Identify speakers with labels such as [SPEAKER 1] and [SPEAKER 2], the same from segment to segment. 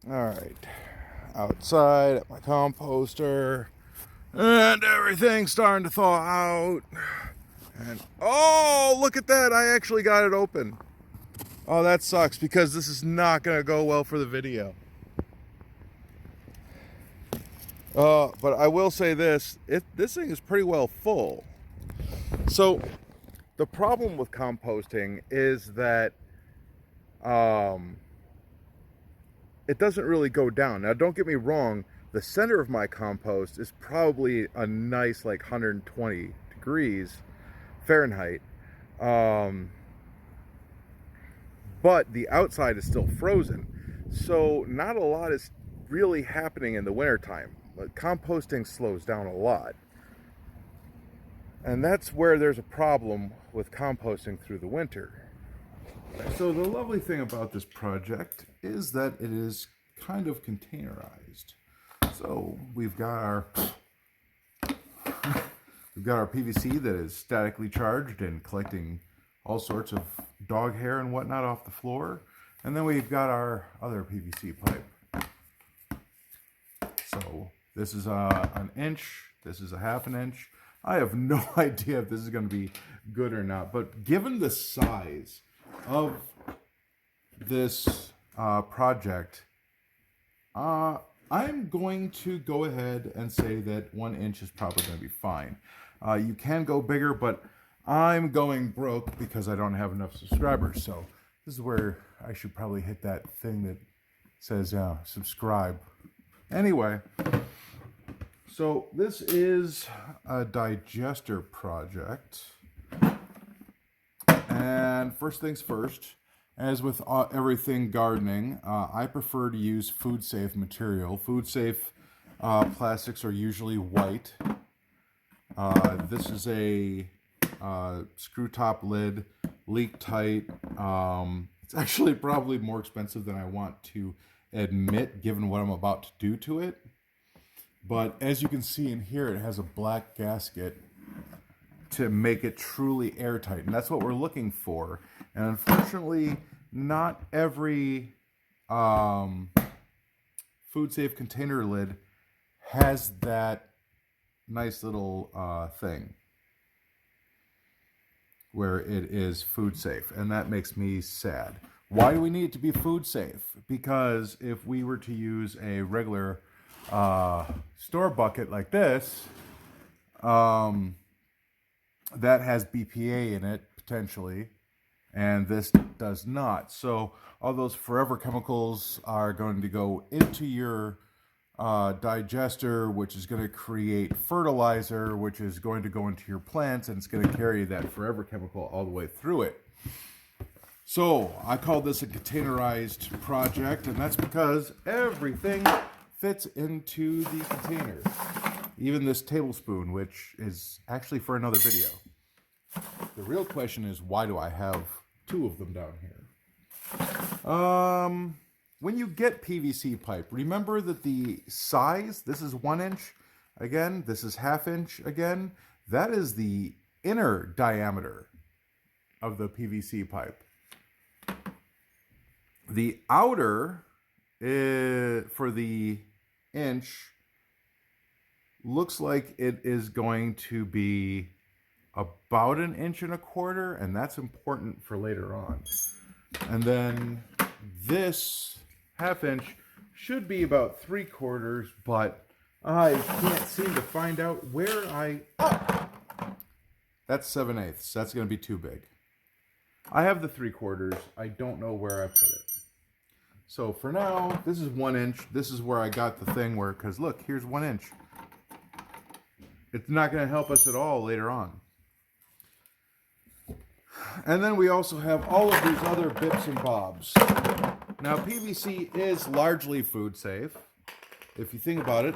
[SPEAKER 1] Alright, outside at my composter, and everything's starting to thaw out. And oh, look at that! I actually got it open. Oh, that sucks because this is not going to go well for the video. But I will say this, this thing is pretty well full. So the problem with composting is that it doesn't really go down. Now, don't get me wrong, the center of my compost is probably a nice like 120 degrees Fahrenheit. But the outside is still frozen. So not a lot is really happening in the wintertime. But composting slows down a lot. And that's where there's a problem with composting through the winter. So the lovely thing about this project is that it is kind of containerized. So we've got our PVC that is statically charged and collecting all sorts of dog hair and whatnot off the floor. And then we've got our other PVC pipe. So this is an inch, this is a half an inch. I have no idea if this is going to be good or not, but given the size of this project, I'm going to go ahead and say that 1 inch is probably going to be fine. You can go bigger, but I'm going broke because I don't have enough subscribers. So this is where I should probably hit that thing that says subscribe. Anyway, so this is a digester project. And first things first, as with everything gardening, I prefer to use food-safe material. Food-safe plastics are usually white. This is a screw top lid, leak tight. It's actually probably more expensive than I want to admit given what I'm about to do to it. But as you can see in here, it has a black gasket to make it truly airtight, and that's what we're looking for. And unfortunately, not every food-safe container lid has that nice little thing where it is food safe, and that makes me sad. Why do we need it to be food safe? Because if we were to use a regular store bucket like this, that has BPA in it potentially, and this does not. So all those forever chemicals are going to go into your digester, which is going to create fertilizer, which is going to go into your plants, and it's going to carry that forever chemical all the way through it. So I call this a containerized project, and that's because everything fits into the container. Even this tablespoon, which is actually for another video. The real question is, why do I have 2 of them down here? When you get PVC pipe, remember that the size, this is 1 inch, again, this is ½ inch, again, that is the inner diameter of the PVC pipe. The outer, for the inch, looks like it is going to be about 1.25 inches, and that's important for later on. And then this ½ inch should be about 3/4, but I can't seem to find out where that's 7/8. That's going to be too big. I have the 3/4. I don't know where I put it. So for now, this is 1 inch. This is where I got the thing where, because look, here's 1 inch. It's not going to help us at all later on. And then we also have all of these other bits and bobs. Now, PVC is largely food safe. If you think about it,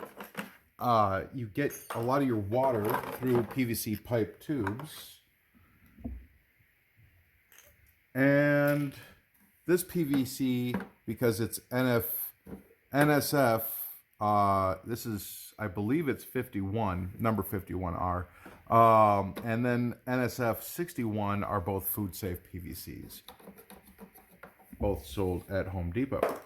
[SPEAKER 1] you get a lot of your water through PVC pipe tubes. And this PVC, because it's NSF, this is, I believe it's 51, number 51R. And then NSF 61 are both food safe PVCs. Both sold at Home Depot.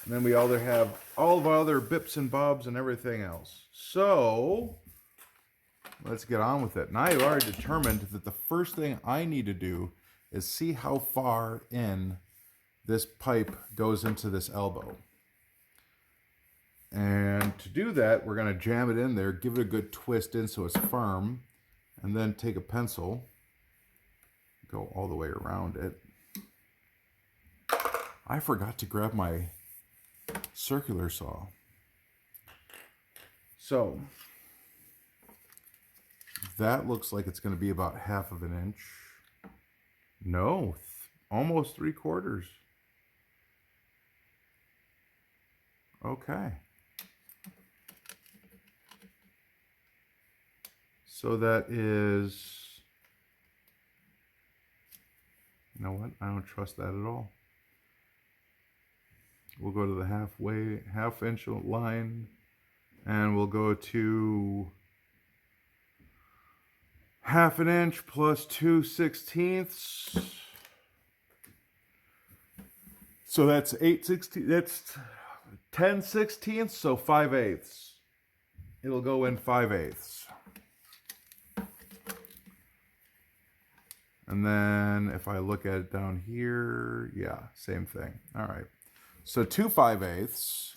[SPEAKER 1] And then we either have all of our other bips and bobs and everything else. So let's get on with it. Now I've already determined that the first thing I need to do is see how far in this pipe goes into this elbow. And to do that, we're going to jam it in there, give it a good twist in so it's firm, and then take a pencil, go all the way around it. I forgot to grab my circular saw. So that looks like it's going to be about 1/2 inch. No, almost 3/4. Okay. So that is, you know what? I don't trust that at all. We'll go to the 1/2 inch line, and we'll go to 1/2 inch plus 2/16. So that's 8/16. That's 10/16. So 5/8. It'll go in 5/8. And then if I look at it down here, yeah, same thing. All right. So 2 5/8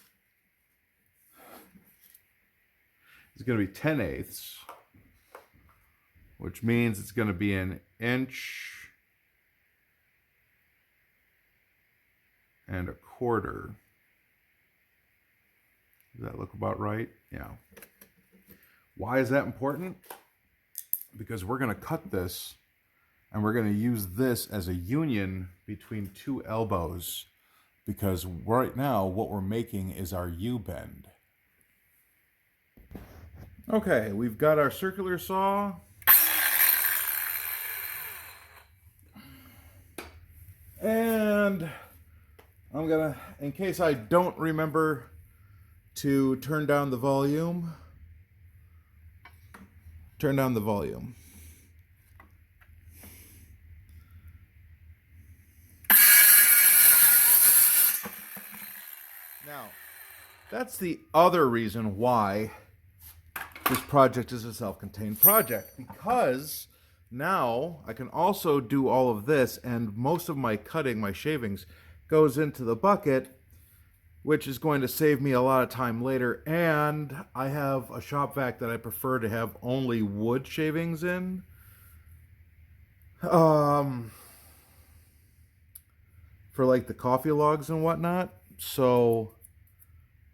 [SPEAKER 1] is going to be 10/8, which means it's going to be 1 inch and 1/4. Does that look about right? Yeah. Why is that important? Because we're going to cut this and we're going to use this as a union between 2 elbows. Because right now, what we're making is our U-bend. Okay, we've got our circular saw. And I'm gonna, in case I don't remember to turn down the volume, turn down the volume. Now, that's the other reason why this project is a self-contained project, because now I can also do all of this, and most of my cutting, my shavings, goes into the bucket, which is going to save me a lot of time later. And I have a shop vac that I prefer to have only wood shavings in. For like the coffee logs and whatnot. So,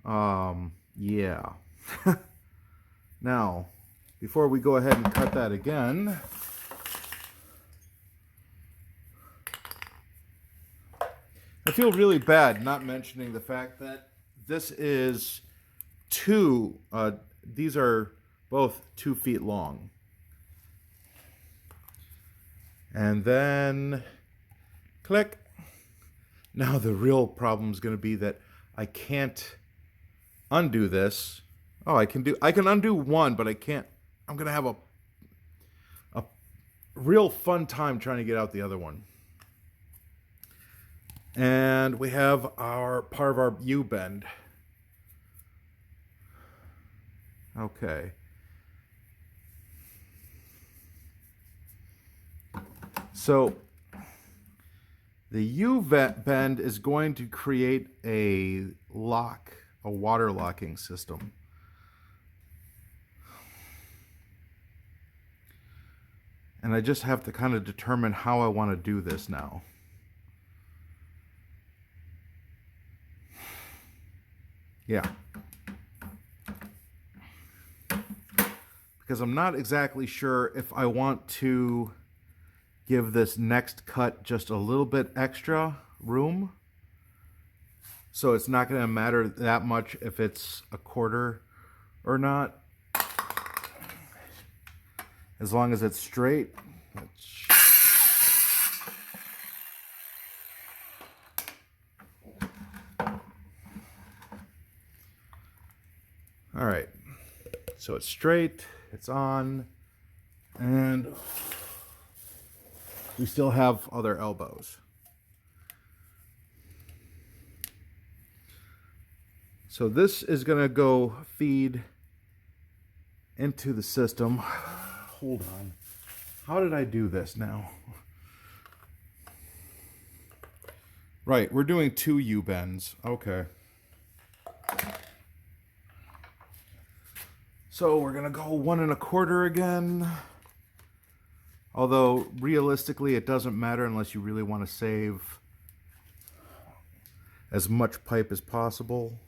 [SPEAKER 1] yeah. Now, before we go ahead and cut that again, I feel really bad not mentioning the fact that this is these are both 2 feet long. And then, click. Now the real problem is going to be that I can't undo this. Oh, I can undo one, but I can't. I'm going to have a real fun time trying to get out the other one. And we have our part of our U-bend. Okay. So the U-bend is going to create a lock, a water locking system. And I just have to kind of determine how I want to do this now. Yeah. Because I'm not exactly sure if I want to give this next cut just a little bit extra room. So it's not going to matter that much if it's 1/4 or not. As long as it's straight. All right, so it's straight, it's on, and we still have other elbows. So this is going to go feed into the system. Hold on. How did I do this now? Right, we're doing 2 U-bends. Okay. So we're going to go 1 1/4 again. Although, realistically, it doesn't matter unless you really want to save as much pipe as possible.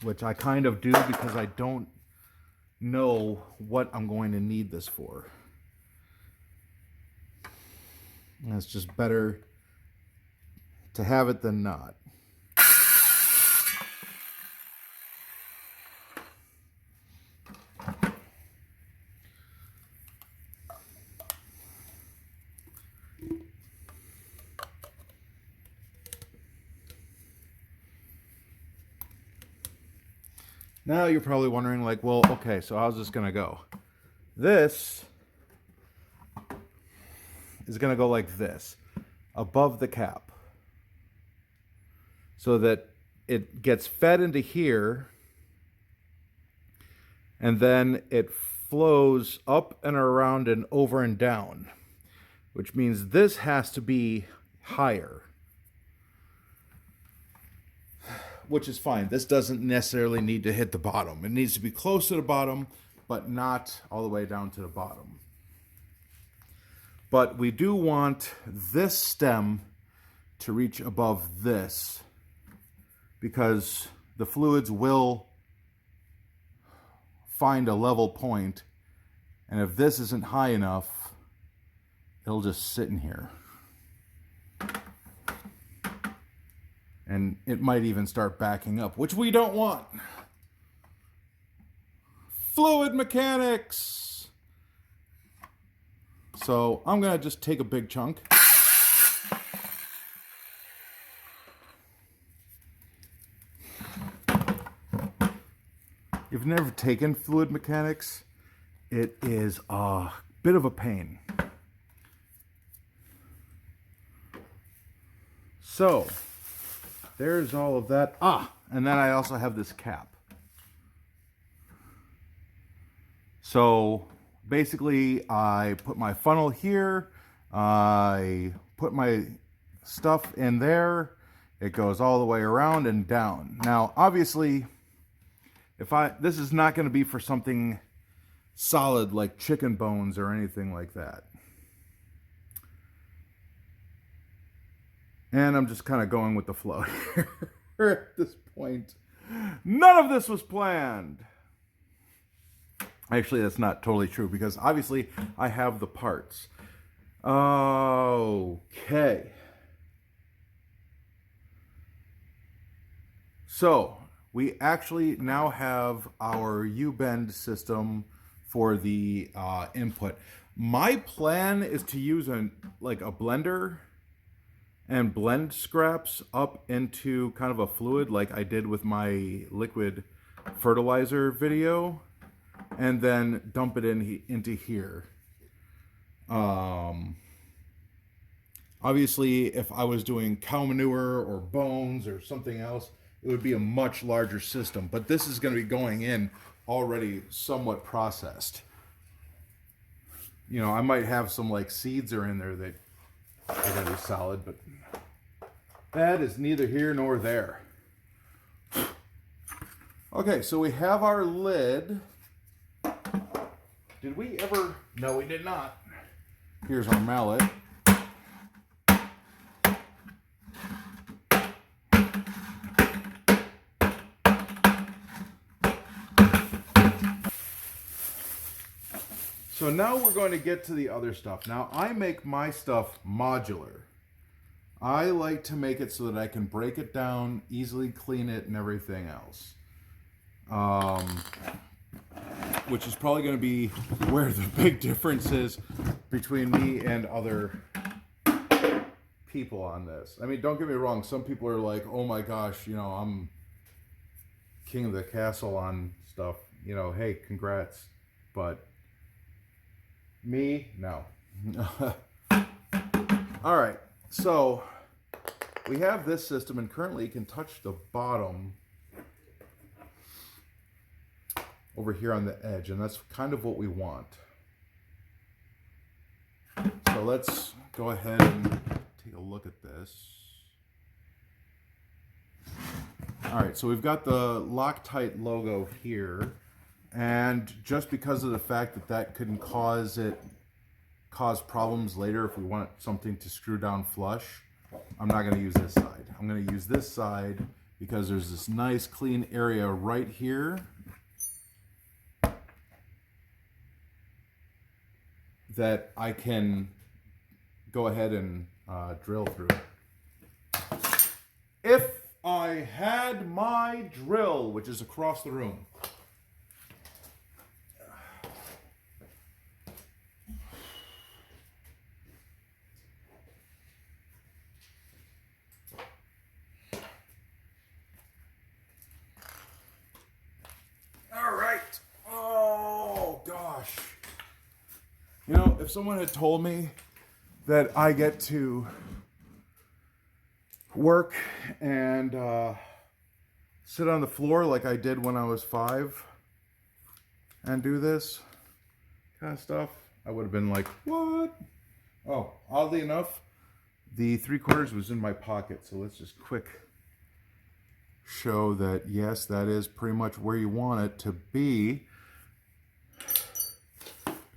[SPEAKER 1] Which I kind of do because I don't know what I'm going to need this for. And it's just better to have it than not. Now you're probably wondering, like, well, okay, so how's this going to go? This is going to go like this, above the cap, so that it gets fed into here, and then it flows up and around and over and down, which means this has to be higher. Which is fine. This doesn't necessarily need to hit the bottom. It needs to be close to the bottom, but not all the way down to the bottom. But we do want this stem to reach above this, because the fluids will find a level point, and if this isn't high enough, it'll just sit in here. And it might even start backing up, which we don't want. Fluid mechanics! So I'm going to just take a big chunk. If you've never taken fluid mechanics, it is a bit of a pain. So there's all of that. And then I also have this cap. So basically I put my funnel here, I put my stuff in there, it goes all the way around and down. Now obviously, this is not going to be for something solid like chicken bones or anything like that. And I'm just kind of going with the flow here at this point. None of this was planned. Actually, that's not totally true, because obviously I have the parts. Okay. So we actually now have our U-bend system for the input. My plan is to use a blender and blend scraps up into kind of a fluid like I did with my liquid fertilizer video, and then dump it into here. Obviously, if I was doing cow manure or bones or something else, it would be a much larger system. But this is going to be going in already somewhat processed. You know, I might have some like seeds are in there that are going to be solid, but that is neither here nor there. Okay, so we have our lid. Did we ever? No, we did not. Here's our mallet. So now we're going to get to the other stuff. Now I make my stuff modular. I like to make it so that I can break it down, easily clean it, and everything else. Which is probably going to be where the big difference is between me and other people on this. I mean, don't get me wrong. Some people are like, oh my gosh, you know, I'm king of the castle on stuff. You know, hey, congrats. But me, no. All right. So we have this system, and currently you can touch the bottom over here on the edge, and that's kind of what we want. So let's go ahead and take a look at this. All right, so we've got the Loctite logo here, and just because of the fact that that can cause problems later if we want something to screw down flush, I'm not going to use this side. I'm going to use this side because there's this nice clean area right here that I can go ahead and drill through. If I had my drill, which is across the room. All right. Oh, gosh. You know, if someone had told me that I get to work and sit on the floor like I did when I was 5 and do this kind of stuff, I would have been like, what? Oh, oddly enough, the 3/4 was in my pocket, so let's just quick show that yes, that is pretty much where you want it to be.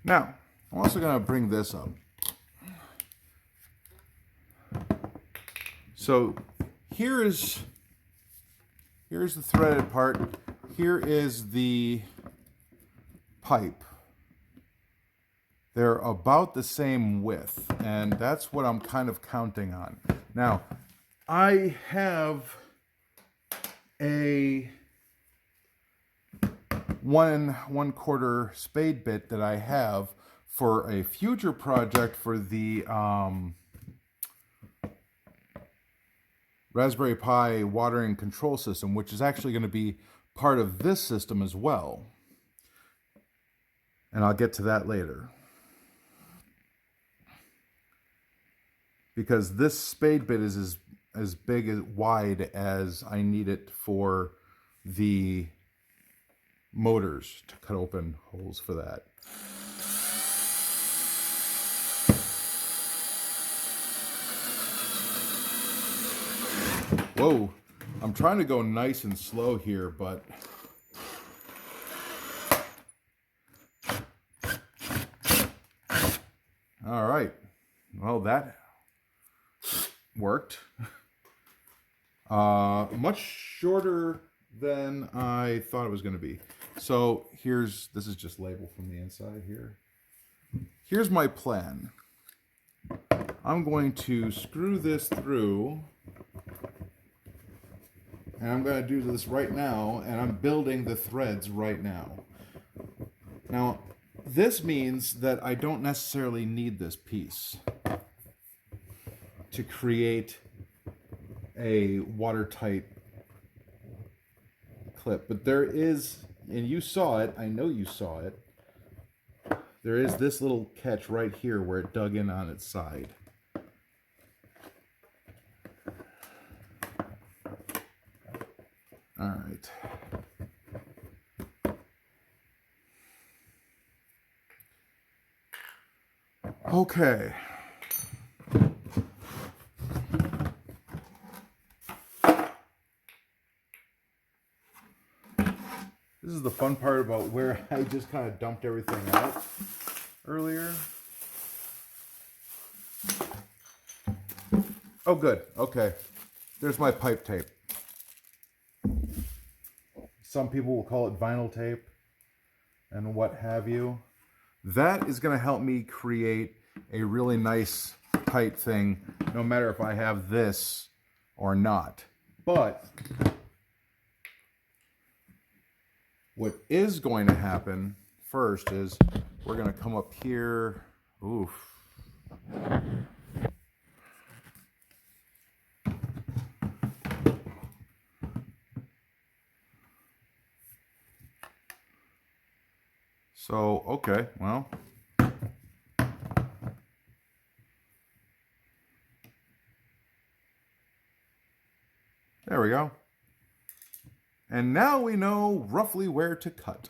[SPEAKER 1] Now, I'm also going to bring this up. So here's the threaded part. Here is the pipe. They're about the same width, and that's what I'm kind of counting on. Now, I have a 1/4 spade bit that I have for a future project for the Raspberry Pi watering control system, which is actually going to be part of this system as well. And I'll get to that later. Because this spade bit is as big as wide as I need it for the motors to cut open holes for that. Whoa, I'm trying to go nice and slow here, but all right. Well, that worked. Much shorter than I thought it was going to be. So this is just label from the inside here. Here's my plan. I'm going to screw this through, and I'm going to do this right now, and I'm building the threads right now. Now, this means that I don't necessarily need this piece to create a watertight clip, but there is, and you saw it, I know you saw it, there is this little catch right here where it dug in on its side. All right. Okay. This is the fun part about where I just kind of dumped everything out earlier. Oh, good. Okay. There's my pipe tape. Some people will call it vinyl tape and what have you. That is going to help me create a really nice tight thing, no matter if I have this or not. But what is going to happen first is we're going to come up here. Oof. So, okay, well. There we go. And now we know roughly where to cut.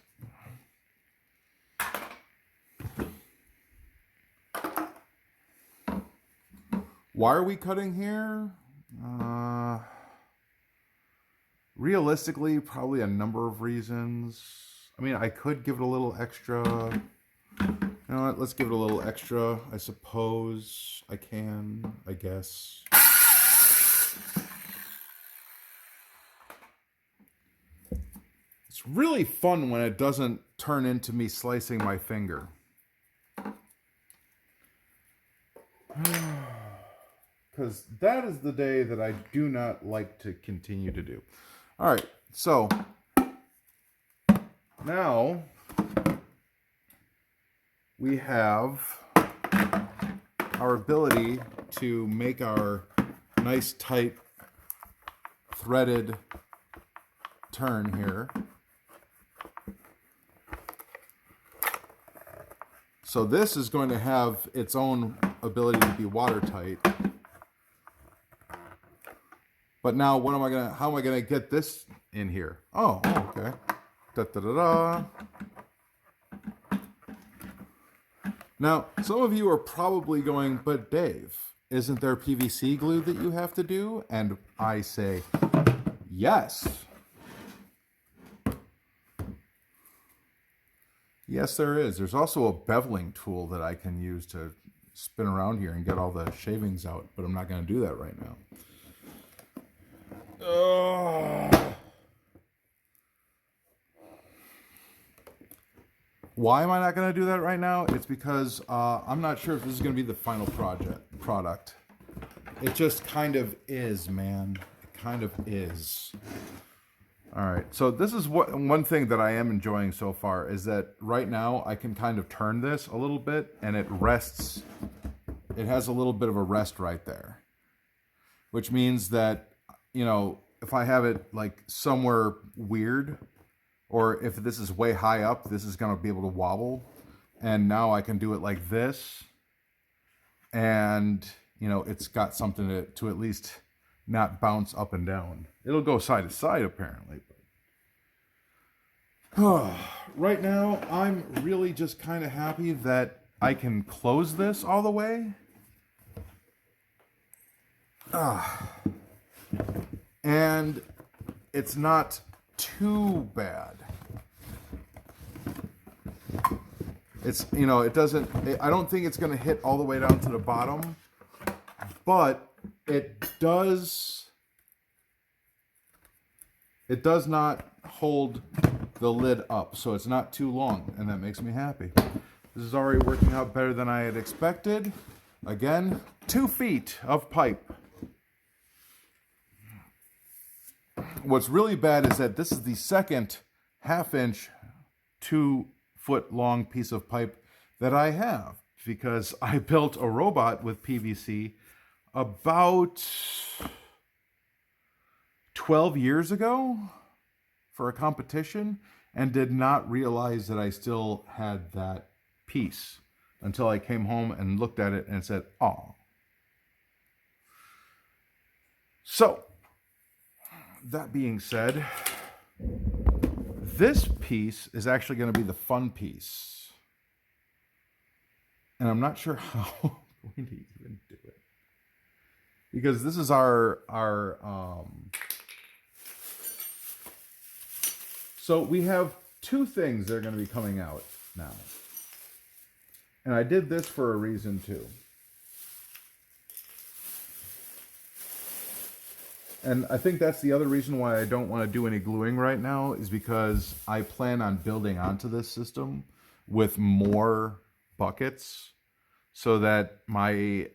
[SPEAKER 1] Why are we cutting here? Realistically, probably a number of reasons. I mean, I could give it a little extra. You know what? Let's give it a little extra. I suppose I can, I guess. It's really fun when it doesn't turn into me slicing my finger. Because that is the day that I do not like to continue to do. All right, so now we have our ability to make our nice tight threaded turn here. So this is going to have its own ability to be watertight. But now how am I gonna get this in here? Oh, okay. Da da da da. Now, some of you are probably going, but Dave, isn't there PVC glue that you have to do? And I say, yes. Yes, there is. There's also a beveling tool that I can use to spin around here and get all the shavings out, but I'm not going to do that right now. Why am I not going to do that right now? It's because I'm not sure if this is going to be the final product. It just kind of is, man. It kind of is. All right, so this is one thing that I am enjoying so far is that right now I can kind of turn this a little bit and it rests. It has a little bit of a rest right there, which means that, you know, if I have it like somewhere weird, or if this is way high up, this is going to be able to wobble. And now I can do it like this. And, you know, it's got something to at least not bounce up and down. It'll go side to side, apparently. Right now, I'm really just kind of happy that I can close this all the way. And it's not too bad. It's, you know, it doesn't, I don't think it's going to hit all the way down to the bottom, but it does not hold the lid up, so it's not too long, and that makes me happy. This is already working out better than I had expected. Again, 2 feet of pipe. What's really bad is that this is the second 1/2 inch, 2 foot long piece of pipe that I have, because I built a robot with PVC about 12 years ago for a competition and did not realize that I still had that piece until I came home and looked at it and said, oh. So, that being said, this piece is actually going to be the fun piece. And I'm not sure how I'm going to even do it. Because this is our so we have 2 things that are going to be coming out now. And I did this for a reason too. And I think that's the other reason why I don't want to do any gluing right now, is because I plan on building onto this system with more buckets so that my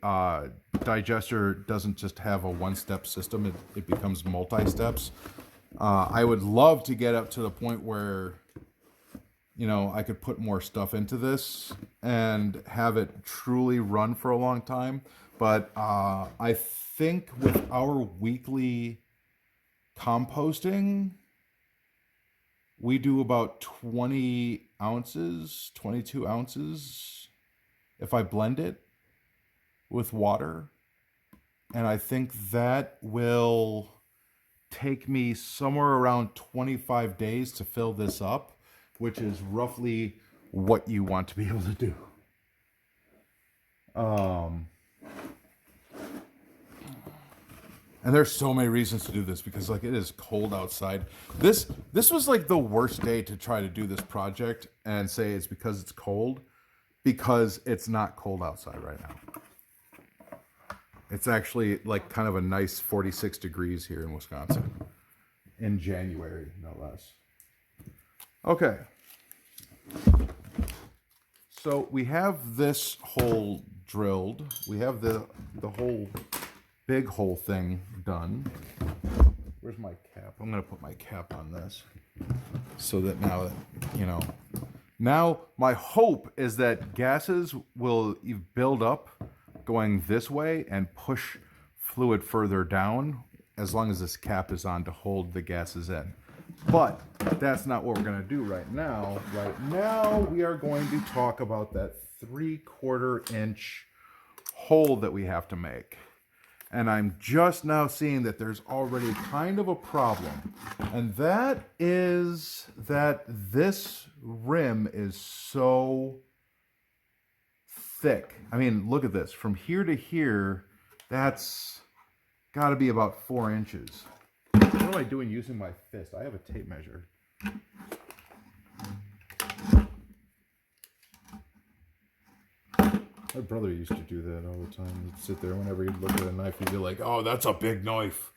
[SPEAKER 1] digester doesn't just have a one-step system, it becomes multi-steps. I would love to get up to the point where, you know, I could put more stuff into this and have it truly run for a long time. But I think with our weekly composting, we do about 20 ounces, 22 ounces, if I blend it with water. And I think that will take me somewhere around 25 days to fill this up, which is roughly what you want to be able to do. And there's so many reasons to do this because like it is cold outside. This was like the worst day to try to do this project and say it's because it's cold, because it's not cold outside right now. It's actually like kind of a nice 46 degrees here in Wisconsin in January, no less. Okay. So we have this hole drilled. We have the whole big hole thing done. Where's my cap? I'm going to put my cap on this so that now, you know, now my hope is that gases will build up going this way and push fluid further down as long as this cap is on to hold the gases in. But that's not what we're going to do right now. Right now we are going to talk about that 3/4 inch hole that we have to make. And I'm just now seeing that there's already kind of a problem. And that is that this rim is so thick. I mean, look at this. From here to here, that's got to be about 4 inches. What am I doing using my fist? I have a tape measure. My brother used to do that all the time. He'd sit there whenever he'd look at a knife, he'd be like, oh, that's a big knife.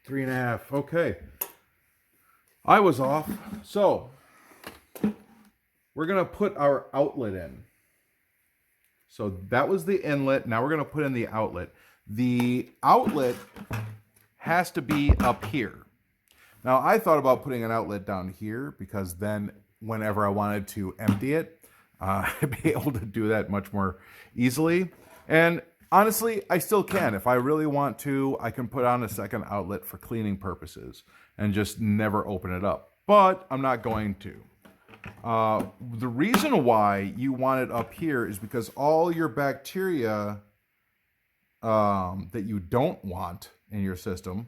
[SPEAKER 1] Three and a half. Okay. I was off. So, we're going to put our outlet in. So that was the inlet. Now we're going to put in the outlet. The outlet has to be up here. Now, I thought about putting an outlet down here because then whenever I wanted to empty it, I'd be able to do that much more easily. And honestly, I still can. If I really want to, I can put on a second outlet for cleaning purposes and just never open it up. But I'm not going to. The reason why you want it up here is because all your bacteria that you don't want in your system,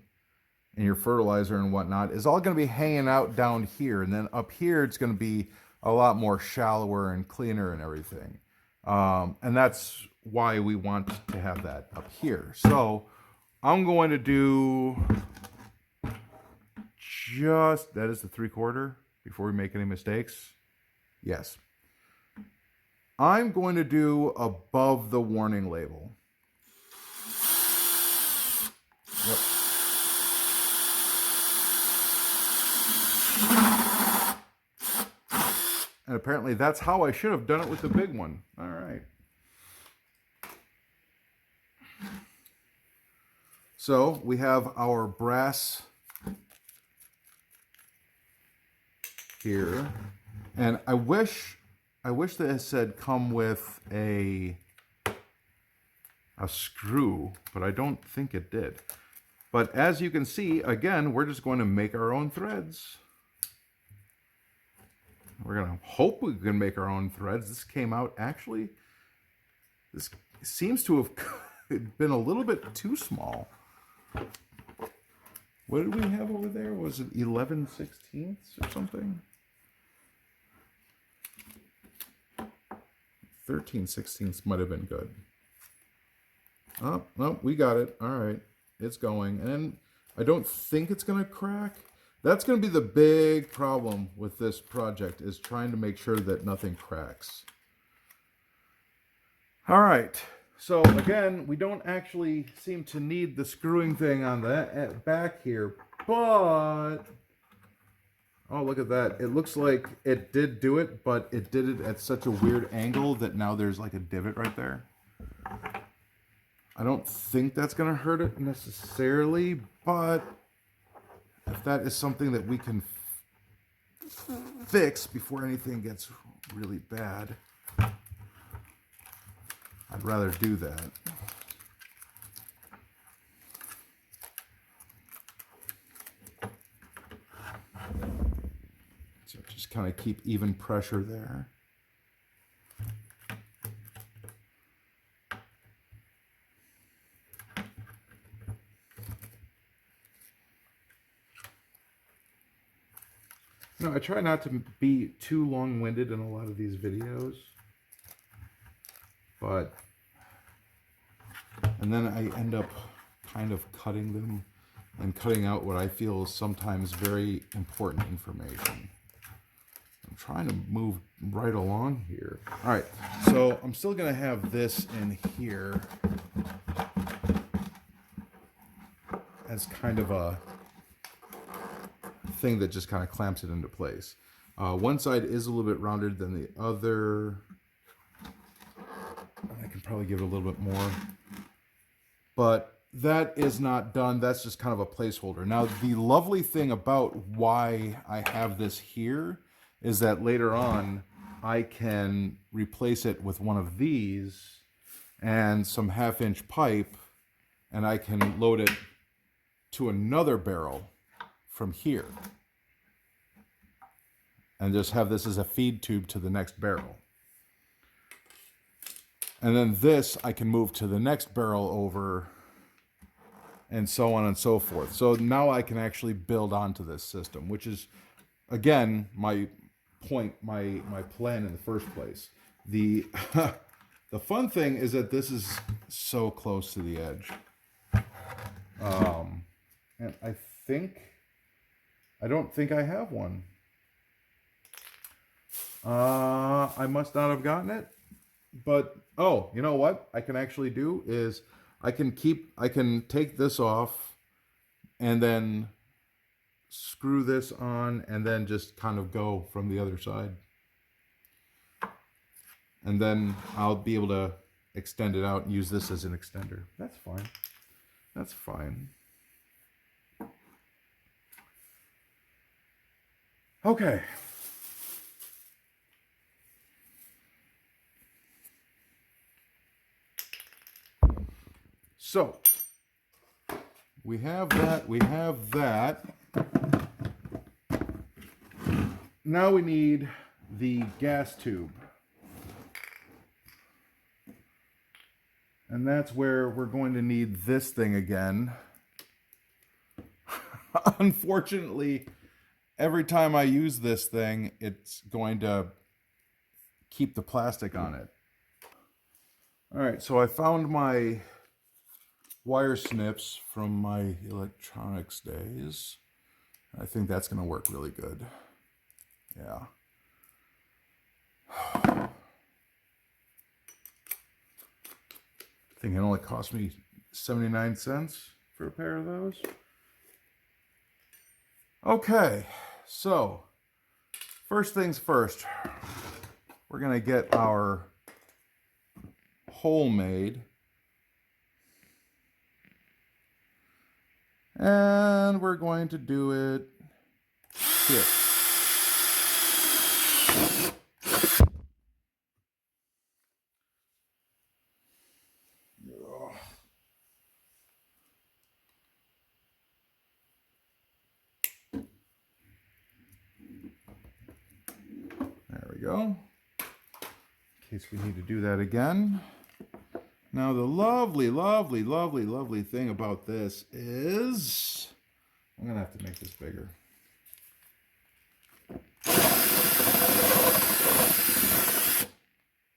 [SPEAKER 1] and your fertilizer and whatnot, is all going to be hanging out down here. And then up here, it's going to be a lot more shallower and cleaner and everything. And that's why we want to have that up here. So I'm going to do just, that is the 3/4 before we make any mistakes. Yes. I'm going to do above the warning label. Yep. And apparently that's how I should have done it with the big one. All right. So we have our brass here. And I wish that it said come with a screw, but I don't think it did. But as you can see, again, we're just going to make our own threads. We're going to hope we can make our own threads. This came out, actually, this seems to have been a little bit too small. What did we have over there? Was it 11/16 or something? 13/16 might have been good. Oh, no, we got it. All right. It's going. And I don't think it's going to crack. That's going to be the big problem with this project, is trying to make sure that nothing cracks. All right. So again, we don't actually seem to need the screwing thing on that back here, but oh, look at that. It looks like it did do it, but it did it at such a weird angle that now there's like a divot right there. I don't think that's going to hurt it necessarily, but if that is something that we can fix before anything gets really bad, I'd rather do that. So just kind of keep even pressure there. You know, I try not to be too long-winded in a lot of these videos, but, and then I end up kind of cutting them and cutting out what I feel is sometimes very important information. I'm trying to move right along here. All right, so I'm still going to have this in here as kind of a thing that just kind of clamps it into place. One side is a little bit rounded than the other. I can probably give it a little bit more. But that is not done. That's just kind of a placeholder. Now, the lovely thing about why I have this here is that later on, I can replace it with one of these and some 1/2-inch pipe, and I can load it to another barrel from here. And just have this as a feed tube to the next barrel. And then this I can move to the next barrel over, and so on and so forth. So now I can actually build onto this system, which is, again, my point, my plan in the first place. The the fun thing is that this is so close to the edge. And I don't think I have one. I must not have gotten it. But, oh, you know what I can actually do is I can take this off and then screw this on and then just kind of go from the other side. And then I'll be able to extend it out and use this as an extender. That's fine. That's fine. Okay. So, we have that. Now we need the gas tube. And that's where we're going to need this thing again. Unfortunately, every time I use this thing, it's going to keep the plastic on it. All right, so I found my wire snips from my electronics days. I think that's going to work really good. Yeah. I think it only cost me 79 cents for a pair of those. Okay, so first things first, we're going to get our hole made. And we're going to do it here. There we go. In case we need to do that again. Now the lovely, lovely, lovely, lovely thing about this is, I'm going to have to make this bigger.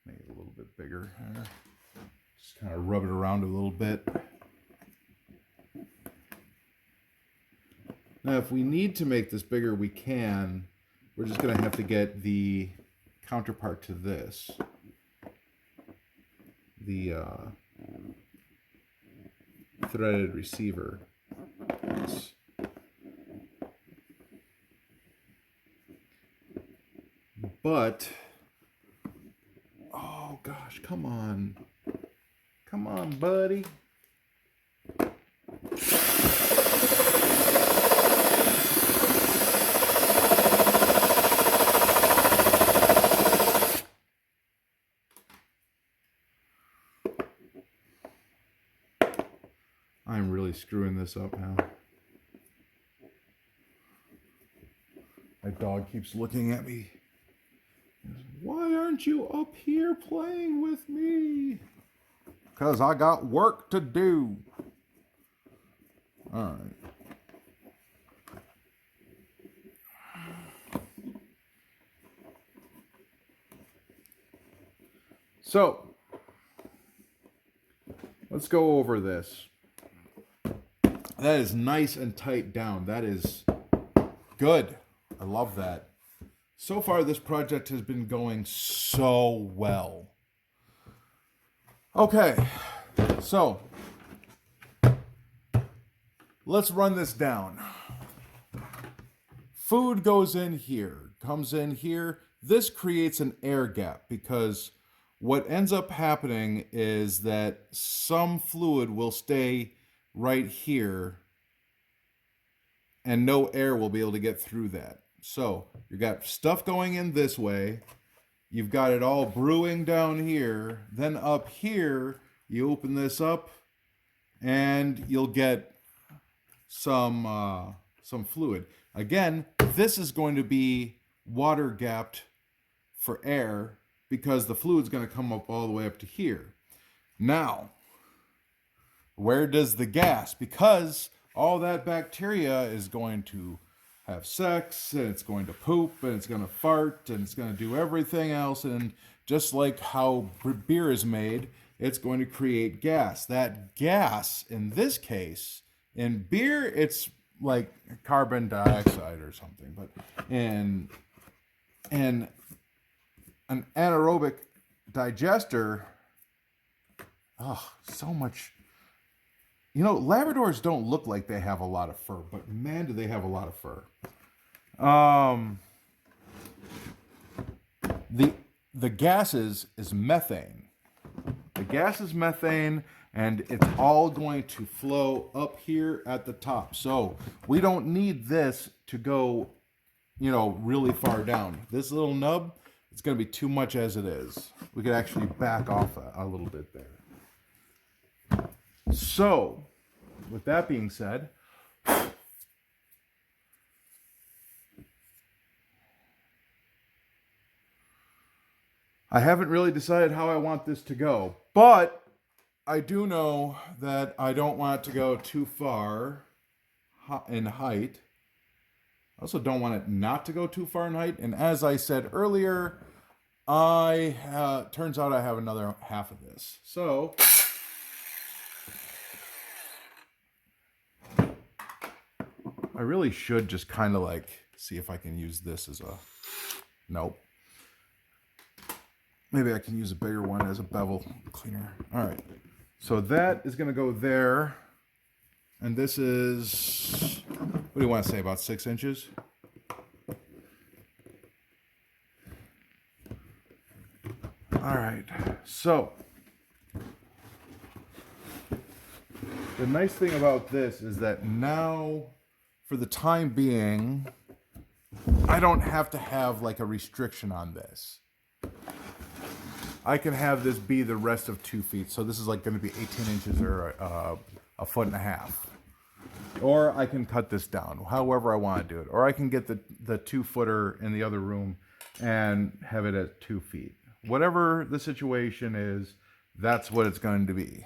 [SPEAKER 1] Make it a little bit bigger. Just kind of rub it around a little bit. Now if we need to make this bigger, we can. We're just going to have to get the counterpart to this. The threaded receiver. But, oh gosh, come on. Come on, buddy. I'm really screwing this up now. My dog keeps looking at me. Why aren't you up here playing with me? Because I got work to do. All right. So let's go over this. That is nice and tight down. That is good. I love that. So far, this project has been going so well. Okay, so let's run this down. Food goes in here, comes in here. This creates an air gap because what ends up happening is that some fluid will stay right here and no air will be able to get through that. So you got stuff going in this way. You've got it all brewing down here. Then up here, you open this up and you'll get some fluid. Again, this is going to be water gapped for air because the fluid's going to come up all the way up to here. Now, where does the gas? Because all that bacteria is going to have sex, and it's going to poop, and it's going to fart, and it's going to do everything else. And just like how beer is made, it's going to create gas. That gas, in this case, in beer, it's like carbon dioxide or something. But in an anaerobic digester, oh, so much. You know, Labradors don't look like they have a lot of fur, but man, do they have a lot of fur. The gases is methane. The gas is methane, and it's all going to flow up here at the top. So we don't need this to go, you know, really far down. This little nub, it's going to be too much as it is. We could actually back off a little bit there. So, with that being said, I haven't really decided how I want this to go, but I do know that I don't want it to go too far in height. I also don't want it not to go too far in height. And as I said earlier, turns out I have another half of this. So I really should just kind of like see if I can use this as a, nope. Maybe I can use a bigger one as a bevel cleaner. All right, so that is gonna go there. And this is, what do you want to say, about 6 inches? All right, so the nice thing about this is that now, for the time being, I don't have to have like a restriction on this. I can have this be the rest of 2 feet. So this is like going to be 18 inches or a foot and a half. Or I can cut this down, however I want to do it. Or I can get the 2-footer in the other room and have it at 2 feet. Whatever the situation is, that's what it's going to be.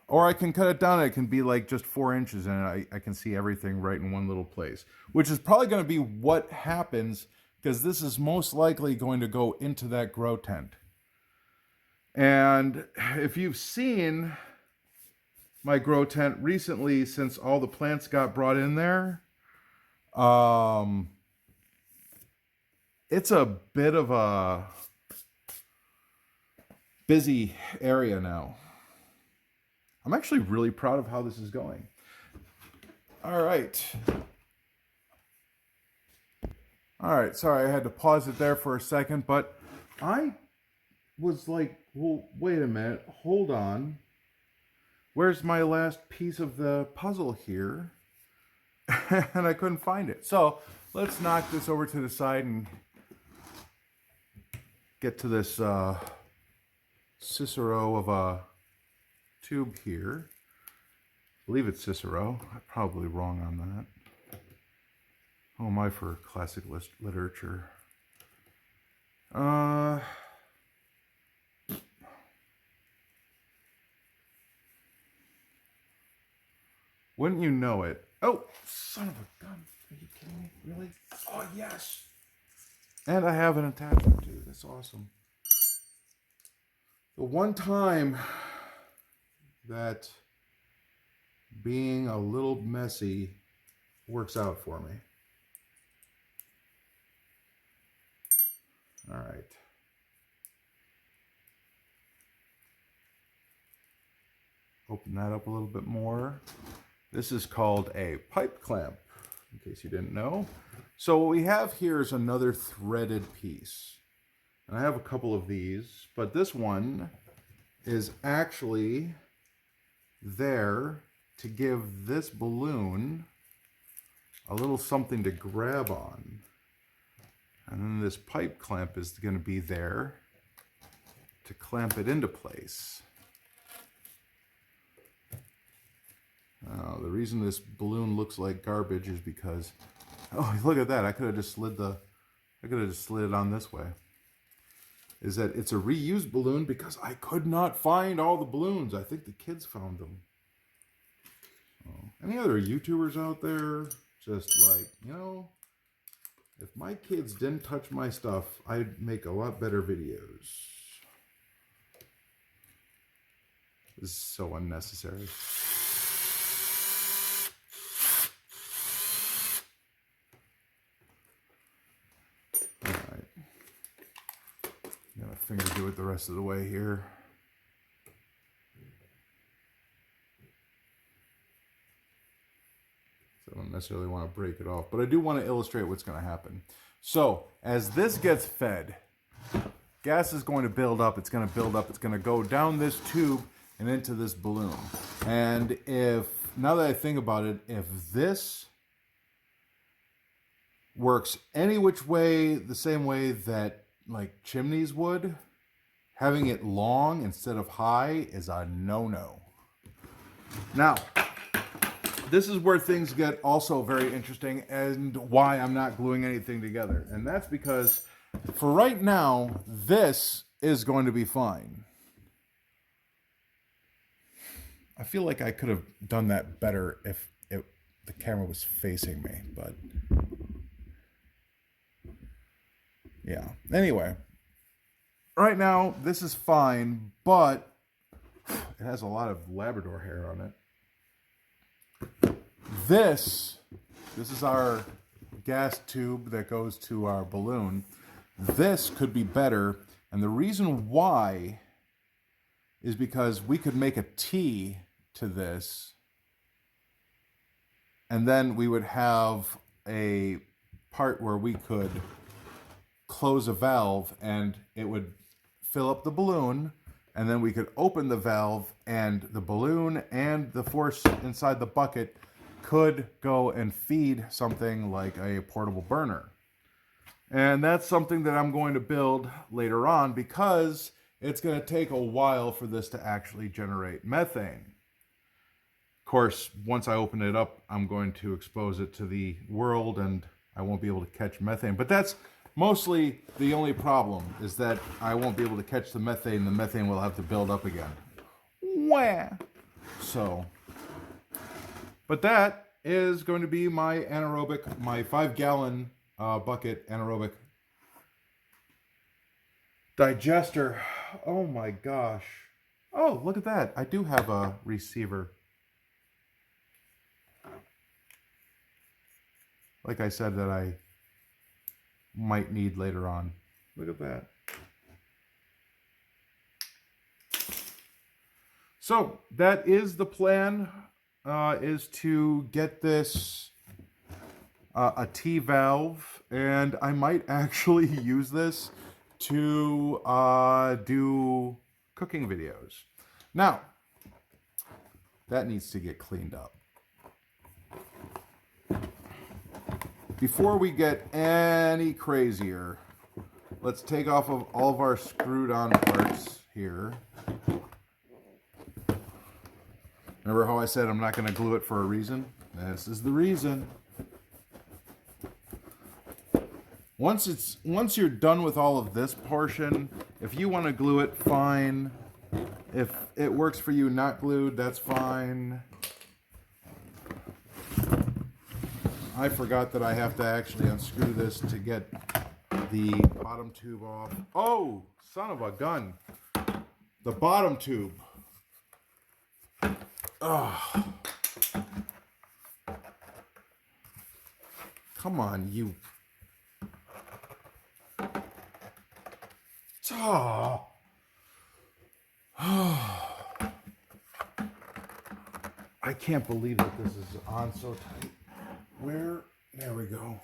[SPEAKER 1] Or I can cut it down and it can be like just 4 inches and I can see everything right in one little place. Which is probably going to be what happens, because this is most likely going to go into that grow tent. And if you've seen my grow tent recently, since all the plants got brought in there, it's a bit of a busy area now. I'm actually really proud of how this is going. All right. All right, sorry, I had to pause it there for a second, but I was like, well, wait a minute, hold on. Where's my last piece of the puzzle here? And I couldn't find it. So let's knock this over to the side and get to this Cicero of a tube here. I believe it's Cicero. I'm probably wrong on that. Oh, am I for classic literature? Wouldn't you know it? Oh, son of a gun. Are you kidding me? Really? Oh, yes. And I have an attachment too. That's awesome. The one time that being a little messy works out for me. All right. Open that up a little bit more. This is called a pipe clamp, in case you didn't know. So what we have here is another threaded piece. And I have a couple of these, but this one is actually there to give this balloon a little something to grab on. And then this pipe clamp is going to be there to clamp it into place. The reason this balloon looks like garbage is because, oh, look at that. I could have just slid it on this way. Is that it's a reused balloon because I could not find all the balloons. I think the kids found them. Oh. Any other YouTubers out there? Just like, you know, if my kids didn't touch my stuff, I'd make a lot better videos. This is so unnecessary. Alright. Got a finger do it the rest of the way here. I don't necessarily want to break it off, but I do want to illustrate what's going to happen. So, as this gets fed, gas is going to build up, it's going to build up, it's going to go down this tube and into this balloon. And if, now that I think about it, if this works any which way, the same way that like chimneys would, having it long instead of high is a no-no. Now, this is where things get also very interesting and why I'm not gluing anything together. And that's because for right now, this is going to be fine. I feel like I could have done that better if the camera was facing me, but yeah. Anyway, right now, this is fine, but it has a lot of Labrador hair on it. This is our gas tube that goes to our balloon. This could be better, and the reason why is because we could make a T to this, and then we would have a part where we could close a valve and it would fill up the balloon, and then we could open the valve and the balloon and the force inside the bucket could go and feed something like a portable burner. And that's something that I'm going to build later on because it's going to take a while for this to actually generate methane. Of course, once I open it up, I'm going to expose it to the world and I won't be able to catch methane. But that's mostly the only problem, is that I won't be able to catch the methane. The methane will have to build up again. Wah! So, but that is going to be my anaerobic, my 5-gallon bucket anaerobic digester. Oh my gosh. Oh, look at that. I do have a receiver. Like I said, that I might need later on. Look at that. So that is the plan, is to get this a T valve, and I might actually use this to do cooking videos. Now, that needs to get cleaned up. Before we get any crazier, let's take off of all of our screwed on parts here. Remember how I said I'm not going to glue it for a reason? This is the reason. Once you're done with all of this portion, if you want to glue it, fine. If it works for you not glued, that's fine. I forgot that I have to actually unscrew this to get the bottom tube off. Oh, son of a gun. the bottom tube. Oh. Come on, you. Oh. I can't believe that this is on so tight. Where? There we go.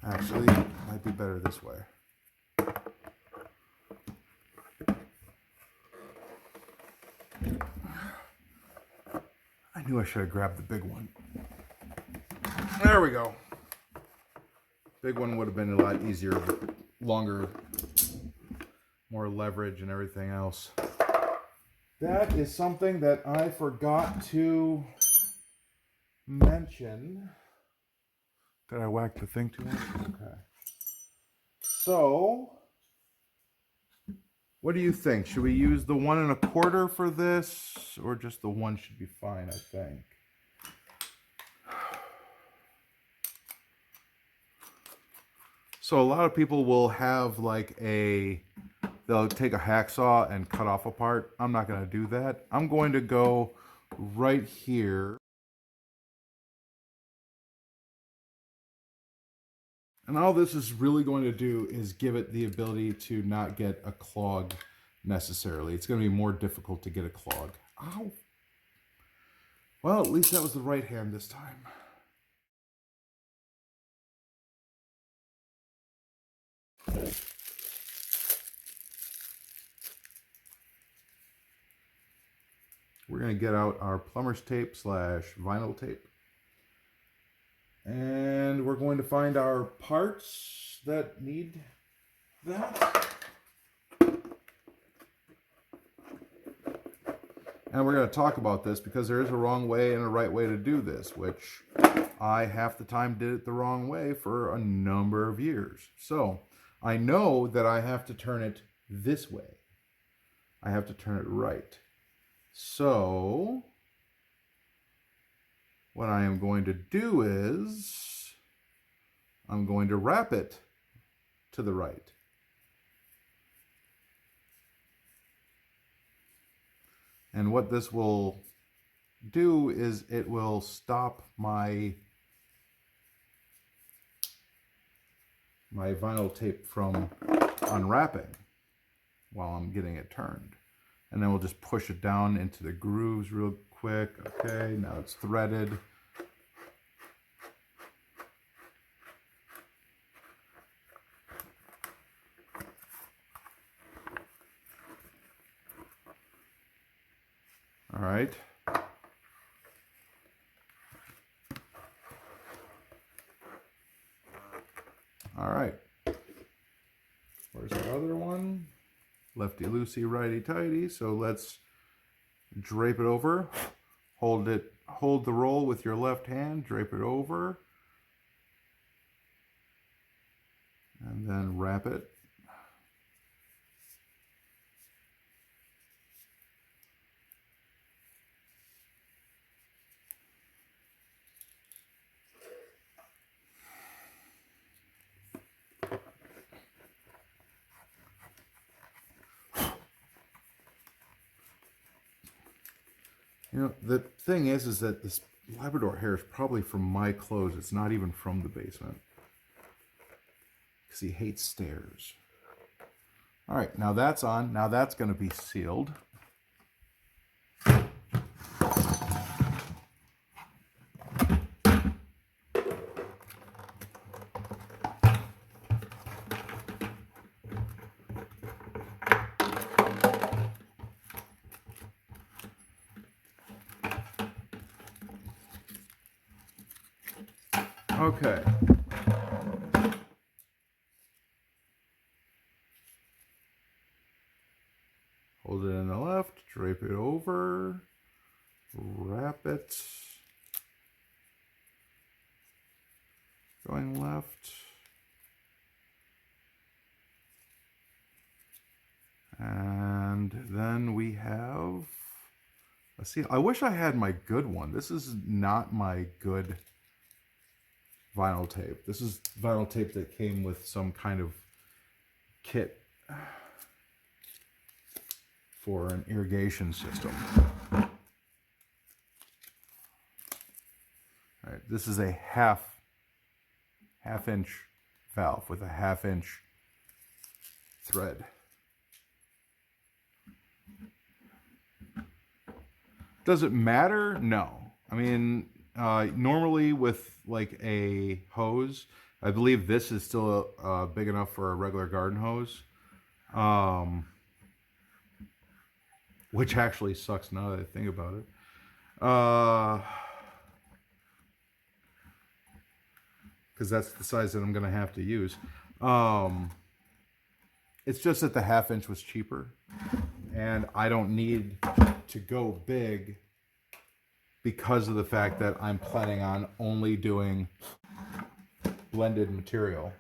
[SPEAKER 1] Actually, it might be better this way. I knew I should have grabbed the big one. There we go. Big one would have been a lot easier, longer, more leverage and everything else. That is something that I forgot to mention. Did I whack the thing too much? Okay. So, what do you think? Should we use the 1 1/4 for this, or just the 1 should be fine, I think. So a lot of people will have like they'll take a hacksaw and cut off a part. I'm not going to do that. I'm going to go right here. And all this is really going to do is give it the ability to not get a clog necessarily. It's going to be more difficult to get a clog. Ow. Well, at least that was the right hand this time. We're going to get out our plumber's tape / vinyl tape. And we're going to find our parts that need that. And we're going to talk about this because there is a wrong way and a right way to do this, which I half the time did it the wrong way for a number of years. So I know that I have to turn it this way. I have to turn it right. So what I am going to do is I'm going to wrap it to the right. And what this will do is it will stop my vinyl tape from unwrapping while I'm getting it turned. And then we'll just push it down into the grooves real quick. Okay, now it's threaded. All right. All right. Where's our other one? Lefty loosey, righty tighty. So let's drape it over. Hold the roll with your left hand, drape it over, and then wrap it. You know, the thing is that this Labrador hair is probably from my clothes. It's not even from the basement. Because he hates stairs. All right, now that's on. Now that's going to be sealed. Okay. Hold it in the left, drape it over, wrap it, going left, and then we have, let's see, I wish I had my good one. This is not my good vinyl tape. This is vinyl tape that came with some kind of kit for an irrigation system. All right, this is a half inch valve with a 1/2 inch thread. Does it matter? No. I mean, normally with like a hose, I believe this is still big enough for a regular garden hose. Which actually sucks now that I think about it. Because that's the size that I'm going to have to use. It's just that the 1/2 inch was cheaper. And I don't need to go big because of the fact that I'm planning on only doing blended material.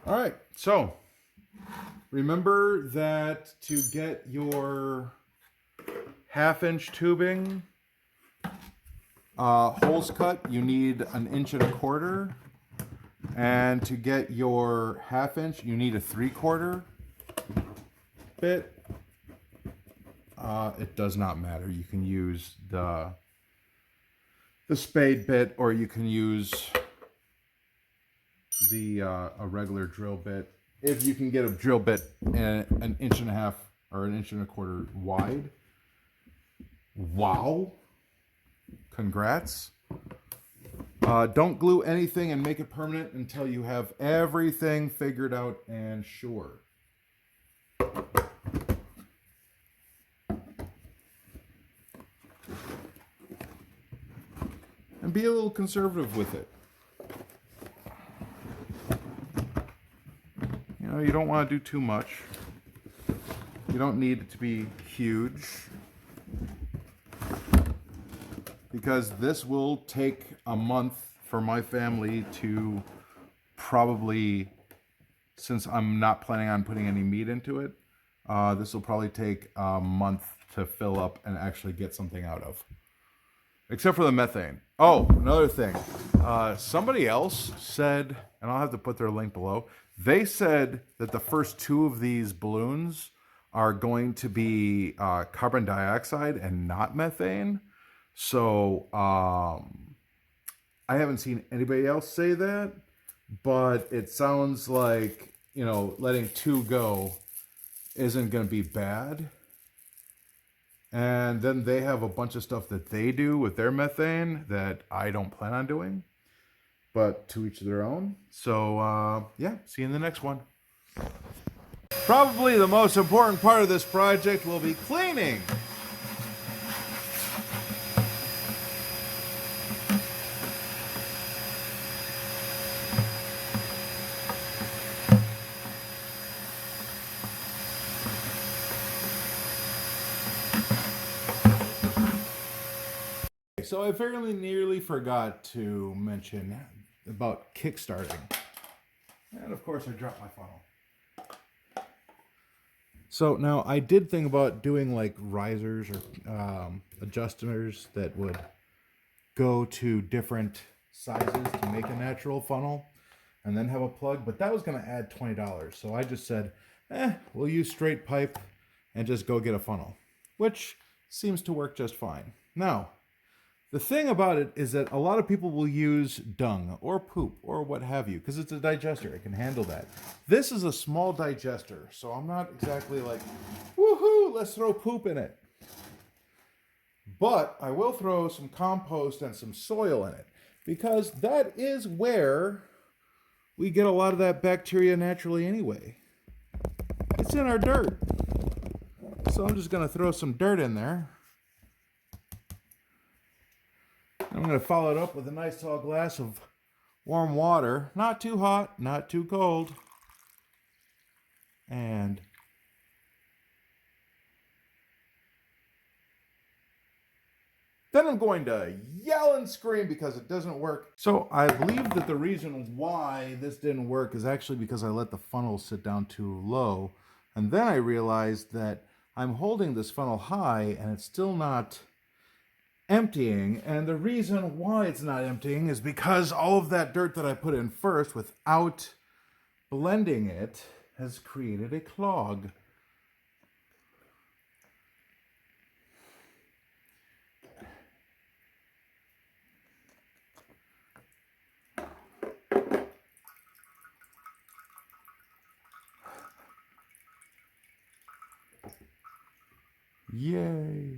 [SPEAKER 1] All right, so remember that to get your 1/2 inch tubing holes cut, you need 1 1/4 inch. And to get your 1/2 inch, you need a 3/4 bit. It does not matter. You can use the spade bit, or you can use the a regular drill bit. If you can get a drill bit 1.5 inches or 1.25 inches wide. Wow! Congrats. Don't glue anything and make it permanent until you have everything figured out and sure. And be a little conservative with it. You know, you don't want to do too much. You don't need it to be huge, because this will take a month for my family to probably, since I'm not planning on putting any meat into it, this will probably take a month to fill up and actually get something out of. Except for the methane. Oh, another thing. Somebody else said, and I'll have to put their link below, they said that the first 2 of these balloons are going to be carbon dioxide and not methane. So I haven't seen anybody else say that, but it sounds like, you know, letting 2 go isn't going to be bad. And then they have a bunch of stuff that they do with their methane that I don't plan on doing, but to each their own. So yeah, see you in the next one. Probably the most important part of this project will be cleaning. So I fairly nearly forgot to mention about kickstarting. And of course I dropped my funnel. So now I did think about doing like risers or adjusters that would go to different sizes to make a natural funnel and then have a plug, but that was going to add $20. So I just said, we'll use straight pipe and just go get a funnel, which seems to work just fine. Now, the thing about it is that a lot of people will use dung or poop or what have you, because it's a digester. It can handle that. This is a small digester, so I'm not exactly like, woohoo, let's throw poop in it. But I will throw some compost and some soil in it, because that is where we get a lot of that bacteria naturally anyway. It's in our dirt. So I'm just going to throw some dirt in there. I'm going to follow it up with a nice tall glass of warm water. Not too hot, not too cold. And then I'm going to yell and scream because it doesn't work. So I believe that the reason why this didn't work is actually because I let the funnel sit down too low. And then I realized that I'm holding this funnel high and it's still not emptying. And the reason why it's not emptying is because all of that dirt that I put in first without blending it has created a clog. Yay.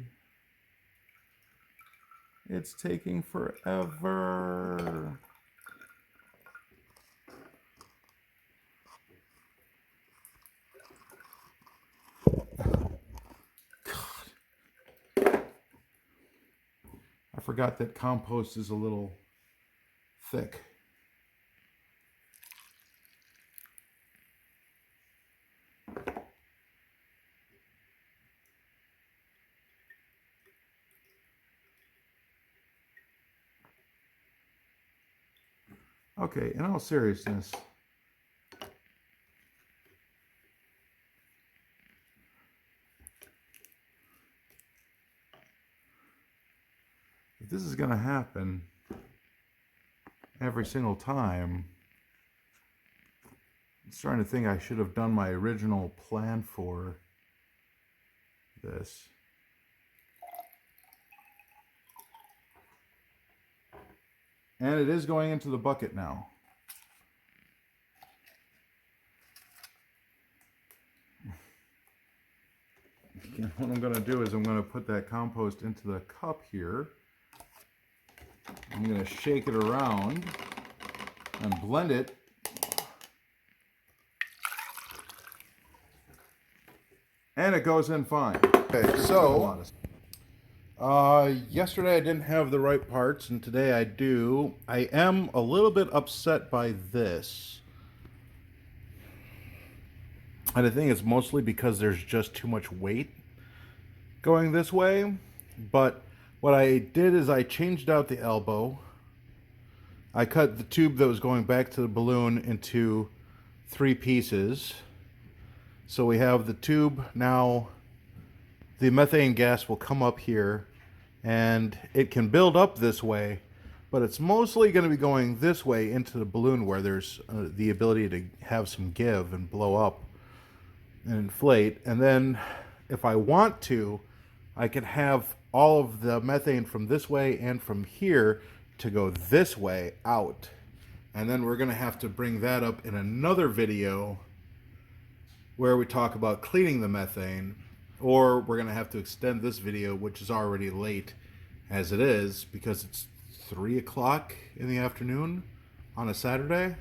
[SPEAKER 1] It's taking forever. God. I forgot that compost is a little thick. Okay, in all seriousness, if this is going to happen every single time, I'm starting to think I should have done my original plan for this. And it is going into the bucket now. What I'm going to do is I'm going to put that compost into the cup here. I'm going to shake it around and blend it. And it goes in fine. Okay, so yesterday I didn't have the right parts, and today I do. I am a little bit upset by this. And I think it's mostly because there's just too much weight going this way. But what I did is I changed out the elbow. I cut the tube that was going back to the balloon into 3 pieces. So we have the tube now. The methane gas will come up here and it can build up this way, but it's mostly going to be going this way into the balloon where there's the ability to have some give and blow up and inflate. And then if I want to, I can have all of the methane from this way and from here to go this way out. And then we're going to have to bring that up in another video where we talk about cleaning the methane. Or we're going to have to extend this video, which is already late as it is, because it's 3 o'clock in the afternoon on a Saturday.